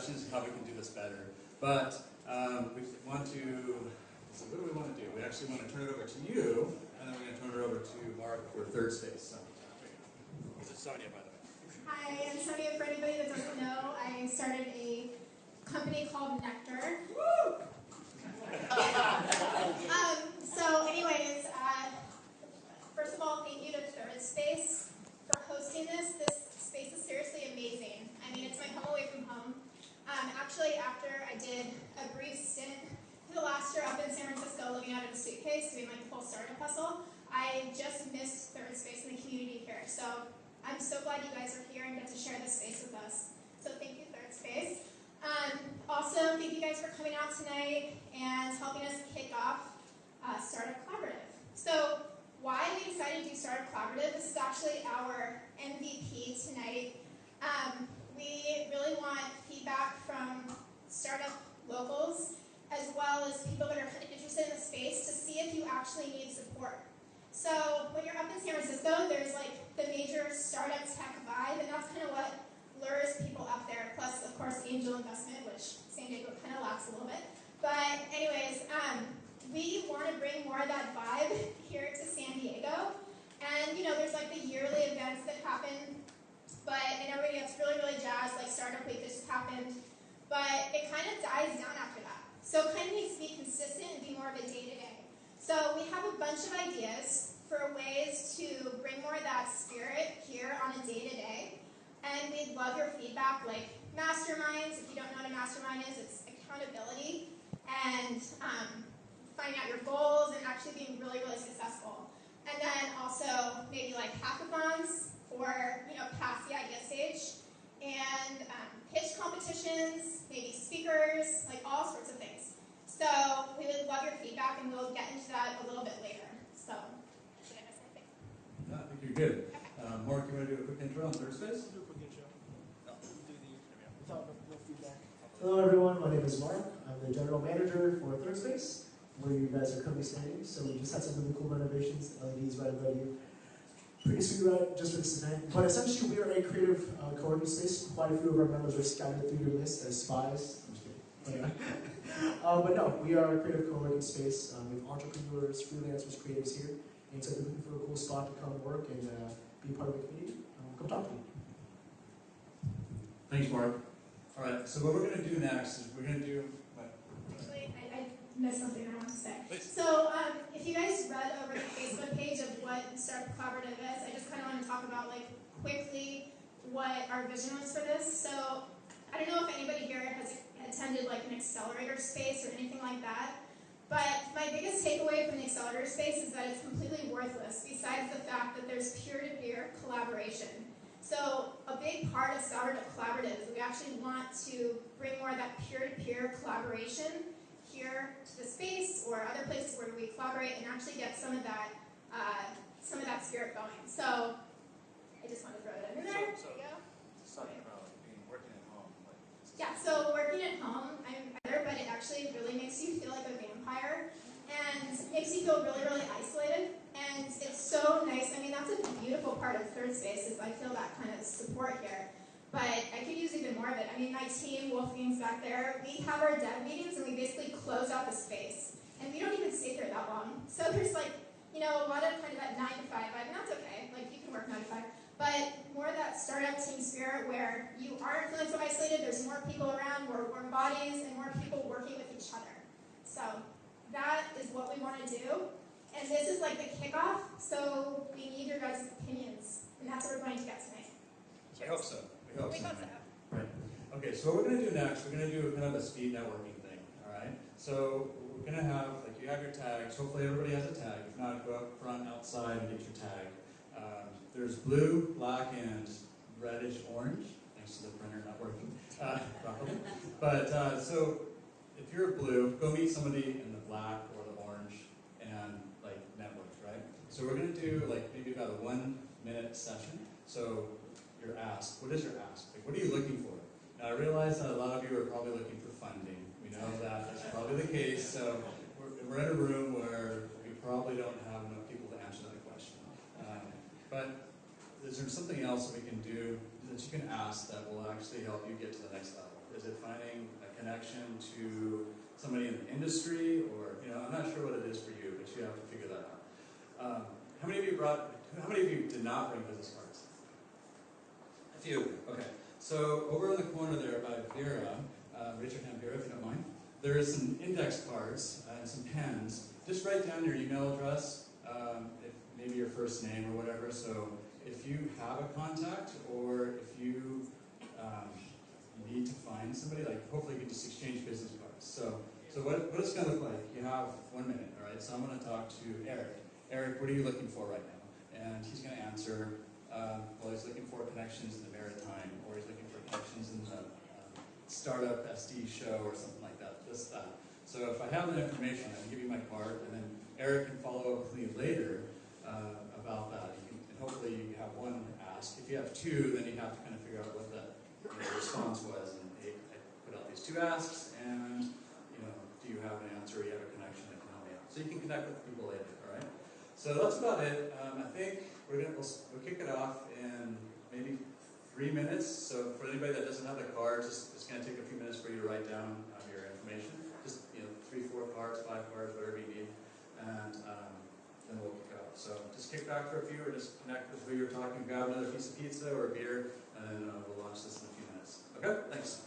suggestions of how we can do this better. But we want to, so what do we want to do? We actually want to turn it over to you, and then we're going to turn it over to Mark for third space. So, this is Sonia, by the way. Hi, I'm Sonia. For anybody that doesn't know, I started a company called Nectar. Woo! So anyways, first of all, thank you to Third Space for hosting this. This space is seriously amazing. I mean, it's my home away from home. Actually, after I did a brief stint for the last year up in San Francisco living out of a suitcase, doing like the full startup hustle, I just missed Third Space in the community here. So I'm so glad you guys are here and get to share this space with us. So thank you, Third Space. Also, thank you guys for coming out tonight and helping us kick off Startup Collaborative. So why we decided to do Startup Collaborative, this is actually our MVP tonight. We really want feedback from startup locals as well as people that are kind of interested in the space to see if you actually need support. So when you're up in San Francisco, there's like the major startup tech vibe, and that's kind of what lures people up there, plus of course angel investment, which San Diego kind of lacks a little bit. But anyways, we want to bring more of that vibe here to San Diego. And you know, there's like the yearly events that happen, and everybody gets really, really jazzed, like Startup Week that just happened. But it kind of dies down after that. So it kind of needs to be consistent and be more of a day-to-day. So we have a bunch of ideas for ways to bring more of that spirit here on a day-to-day. And we'd love your feedback, like masterminds. If you don't know what a mastermind is, it's accountability and finding out your goals and actually being really, really successful. And then also maybe like hackathons for, you know, past the idea stage, and pitch competitions, maybe speakers, like all sorts of things. So we would love your feedback, and we'll get into that a little bit later. So, should I miss anything? No, I think you're good. Okay. Mark, you want to do a quick intro on Third Space? Do a quick intro. No. Do the without no feedback. Hello everyone, my name is Mark. I'm the general manager for Third Space, where you guys are currently standing. So we just had some really cool renovations, LEDs right above you. Pretty sweet right just for this event. But essentially we are a creative co-working space. Quite a few of our members are scouted through your list as spies. I'm just kidding. But no, we are a creative co-working space. We have entrepreneurs, freelancers, creatives here. And so if you're looking for a cool spot to come work and be part of the community, come talk to me. Thanks, Mark. All right, so what we're going to do next is we're going to do... Actually, I missed something I wanted to say. Please. So if you guys read over the Facebook page of what Startup Collaborative is, I just kind of want to talk about, like, quickly what our vision was for this. So I don't know if anybody here has attended, like, an accelerator space or anything like that. But my biggest takeaway from the accelerator space is that it's completely worthless, besides the fact that there's peer-to-peer collaboration. So a big part of Startup Collaborative is we actually want to bring more of that peer-to-peer collaboration here to the space or other places where we collaborate and actually get some of that spirit going. So I just wanted to throw that in there. So there you go. Something about working at home. Yeah, so working at home, I'm better, but it actually really makes you feel like a vampire and makes you feel really, really isolated. And it's so nice. I mean, that's a beautiful part of Third Space is I feel that kind of support here. But I could use even more of it. I mean, my team, Wolfgang's back there, we have our dev meetings and we basically close out the space. And we don't even stay here that long. So there's like, you know, a lot of kind of that 9 to 5 vibe, and that's okay. Like, you can work 9 to 5. But more of that startup team spirit where you aren't feeling so isolated, there's more people around, more bodies, and more people working with each other. So that is what we want to do. And this is like the kickoff, so we need your guys' opinions. And that's what we're going to get tonight. I hope so. We hope so. Right. Okay, so what we're going to do next, we're going to do kind of a speed networking thing, all right? So we're going to have, like, you have your tags. Hopefully everybody has a tag. If not, go up front, outside, and get your tag. There's blue, black, and reddish orange, thanks to the printer not working properly. But so if you're blue, go meet somebody in the black or the orange and like network, right? So we're going to do like maybe about a 1-minute session. So your ask, what is your ask? Like, what are you looking for? Now I realize that a lot of you are probably looking for funding. We know that that's probably the case. So we're in a room where we probably don't have enough people to answer that question. But is there something else that we can do that you can ask that will actually help you get to the next level, Is it finding a connection to somebody in the industry, or I'm not sure what it is for you, but you have to figure that out. How many of you did not bring business cards? A few. Okay. So over in the corner there by Vera, raise your hand, Vera, if you don't mind. There is some index cards and some pens. Just write down your email address, if maybe your first name or whatever. So if you have a contact, or if you need to find somebody, like hopefully you can just exchange business cards. So what it's going to look like, you have 1 minute, all right? So I'm going to talk to Eric. Eric, what are you looking for right now? And he's going to answer, well, he's looking for connections in the maritime, or he's looking for connections in the startup SD show or something like that, this, that. So if I have that information, I can give you my card, and then Eric can follow up with me later about that. And hopefully you have one ask. If you have two, then you have to kind of figure out what the response was. And hey, I put out these two asks, and do you have an answer? You have a connection that can help me out. So you can connect with people later. All right. So that's about it. I think we'll kick it off in maybe 3 minutes. So for anybody that doesn't have the cards, it's going to take a few minutes for you to write down your information. Just 3, 4 cards, 5 cards, whatever you need, and then we'll kick off. So just kick back for a few, or just connect with who you're talking. Grab another piece of pizza or a beer, and then we'll launch this in a few minutes. Okay. Thanks.